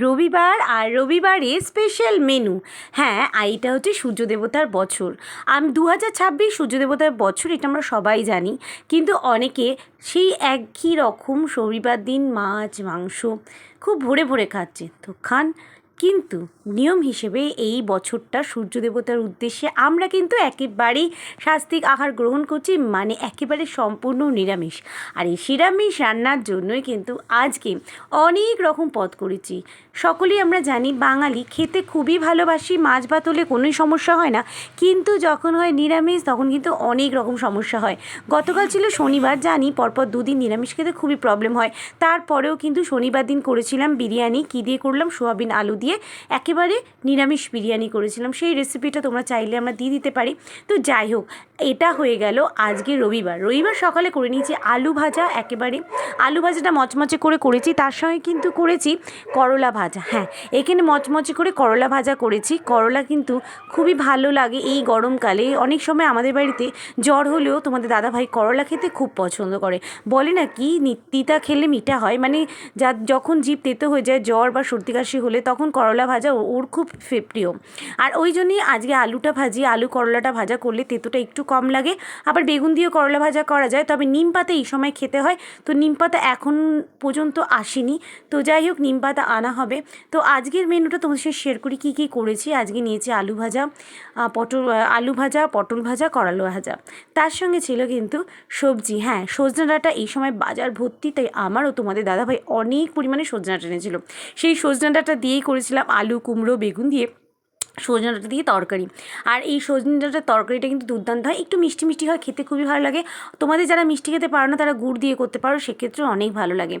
রবিবার আর রবিবারে special menu. হ্যাঁ, এইটা হচ্ছে সূর্য দেবতার বছর। 2026 সূর্য দেবতার বছর, এটা আমরা সবাই জানি। কিন্তু অনেকে সেই একই রকম রবিবার দিন মাছ মাংস খুব ভরে ভরে খাচ্ছে, তো খান। কিন্তু নিয়ম হিসেবে এই বছরটা সূর্য দেবতার উদ্দেশ্যে আমরা কিন্তু একেবারেই সাত্ত্বিক আহার গ্রহণ করছি, মানে একেবারে সম্পূর্ণ নিরামিষ। আর এই নিরামিষ রান্নার জন্যই কিন্তু আজকে অনেক রকম পদ করেছি। সকলেই আমরা জানি বাঙালি খেতে খুবই ভালোবাসি, মাছ ভাত হলে কোনোই সমস্যা হয় না, কিন্তু যখন হয় নিরামিষ তখন কিন্তু অনেক রকম সমস্যা হয়। গতকাল ছিল শনিবার, জানি পরপর দুদিন নিরামিষ খেতে খুবই প্রবলেম হয়। তারপরেও কিন্তু শনিবার দিন করেছিলাম বিরিয়ানি। কী দিয়ে করলাম? সোয়াবিন আলু দিয়ে একেবারে নিরামিষ বিরিয়ানি করেছিলাম। সেই রেসিপিটা তোমরা চাইলে আমরা দিয়ে দিতে পারি। তো যাই হোক, এটা হয়ে গেল আজকে রবিবার। সকালে করে নিয়েছি আলু ভাজা, একেবারে আলু ভাজাটা মচমচে করে করেছি, তার সঙ্গে কিন্তু করেছি করলা ভাজা। হ্যাঁ, এখানে মচমচে করে করলা ভাজা করেছি। করলা কিন্তু খুবই ভালো লাগে এই গরমকালে। অনেক সময় আমাদের বাড়িতে জ্বর হলেও তোমাদের দাদাভাই করলা খেতে খুব পছন্দ করে। বলে না কি তিতা খেলে মিঠা হয়, মানে যখন জিভ তেতো হয়ে যায় জ্বর বা সর্দি কাশি হলে, তখন করলা ভাজা ওর খুব প্রিয়। আর ওই জন্যই আজকে আলুটা ভাজি, আলু করলাটা ভাজা করলে তেতোটা একটু কম লাগে। আবার বেগুন দিয়েও করলা ভাজা করা যায়, তবে নিম পাতা এই সময় খেতে হয়। তো নিম পাতা এখন পর্যন্ত আসেনি, তো যাই হোক নিম পাতা আনা হবে। তো আজকের মেনুটা তোমাদের সাথে শেয়ার করি কী কী করেছি। আজকে নিয়েছি আলু ভাজা, পটল ভাজা, করলা ভাজা। তার সঙ্গে ছিল কিন্তু সবজি। হ্যাঁ, সজনে ডাঁটা এই সময় বাজার ভর্তি, তাই আমারও তোমাদের দাদাভাই অনেক পরিমাণে সজনে ডাঁটা এনেছিল। সেই সজনে ডাঁটা দিয়েই করেছিলাম আলু কুমড়ো বেগুন দিয়ে সজনে ডাঁটা দিয়ে তরকারি। আর এই সজনে ডাঁটার তরকারিটা কিন্তু দুর্দান্ত হয়, একটু মিষ্টি মিষ্টি হয়, খেতে খুবই ভালো লাগে। তোমাদের যারা মিষ্টি খেতে পারো না তারা গুড় দিয়ে করতে পারো, সেক্ষেত্রে অনেক ভালো লাগে।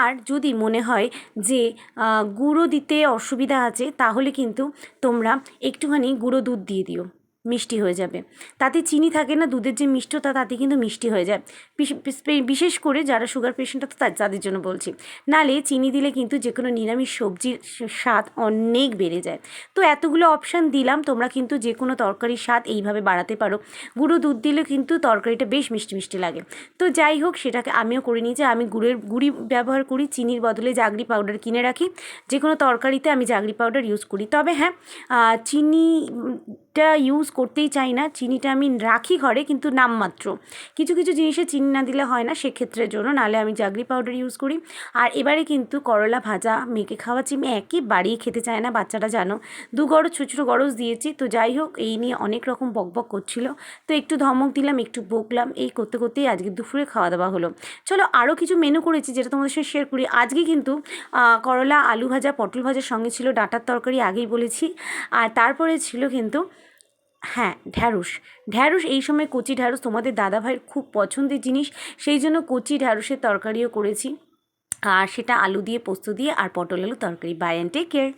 আর যদি মনে হয় যে গুঁড়ো দিতে অসুবিধা আছে, তাহলে কিন্তু তোমরা একটুখানি গুঁড়ো দুধ দিয়ে দিও, মিষ্টি হয়ে যাবে। তাতে চিনি থাকে না, দুধের যে মিষ্টতা তাতে কিন্তু মিষ্টি হয়ে যায়। বিশেষ করে যারা সুগার পেশেন্ট আছে তাদের জন্য বলছি। নালে চিনি দিলে কিন্তু যে কোনো নিরামিষ সবজির স্বাদ অনেক বেড়ে যায়। তো এতগুলো অপশান দিলাম, তোমরা কিন্তু যে কোনো তরকারির স্বাদ এইভাবে বাড়াতে পারো। গুঁড়ো দুধ দিলে কিন্তু তরকারিটা বেশ মিষ্টি মিষ্টি লাগে। তো যাই হোক, সেটাকে আমিও করে নিয়েছি। আমি গুঁড়ি ব্যবহার করি, চিনির বদলে জাগরি পাউডার কিনে রাখি। যে কোনো তরকারিতে আমি জাগরি পাউডার ইউজ করি। তবে হ্যাঁ, চিনিটা ইউজ করতেই চাই না, চিনিটা আমি রাখি ঘরে, কিন্তু নামমাত্র। কিছু কিছু জিনিসে চিনি না দিলে হয় না, সেক্ষেত্রের জন্য, নাহলে আমি জাগরি পাউডার ইউজ করি। আর এবারে কিন্তু করলা ভাজা মেয়েকে খাওয়াচ্ছি। মেয়ে একেবারেই খেতে চায় না, বাচ্চাটা জানো। 2 গরজ ছোটো ছোটো গরজ দিয়েছি। তো যাই হোক, এই নিয়ে অনেক রকম বকবক করছিল, তো একটু ধমক দিলাম, একটু বকলাম, এই করতে করতেই আজকে দুপুরে খাওয়া দাওয়া হলো। চলো আরও কিছু মেনু করেছি যেটা তোমাদের সাথে শেয়ার করি। আজকে কিন্তু করলা আলু ভাজা পটল ভাজার সঙ্গে ছিল ডাঁটার তরকারি, আগেই বলেছি। আর তারপরে ছিল কিন্তু হ্যাঁ ঢ্যাঁড়স। এই সময় কচি ঢ্যাঁড়স তোমাদের দাদাভাইয়ের খুব পছন্দের জিনিস, সেই জন্য কচি ঢ্যাঁড়সের তরকারিও করেছি। আর সেটা আলু দিয়ে পোস্ত দিয়ে আর পটল আলু তরকারি। Bye and take care.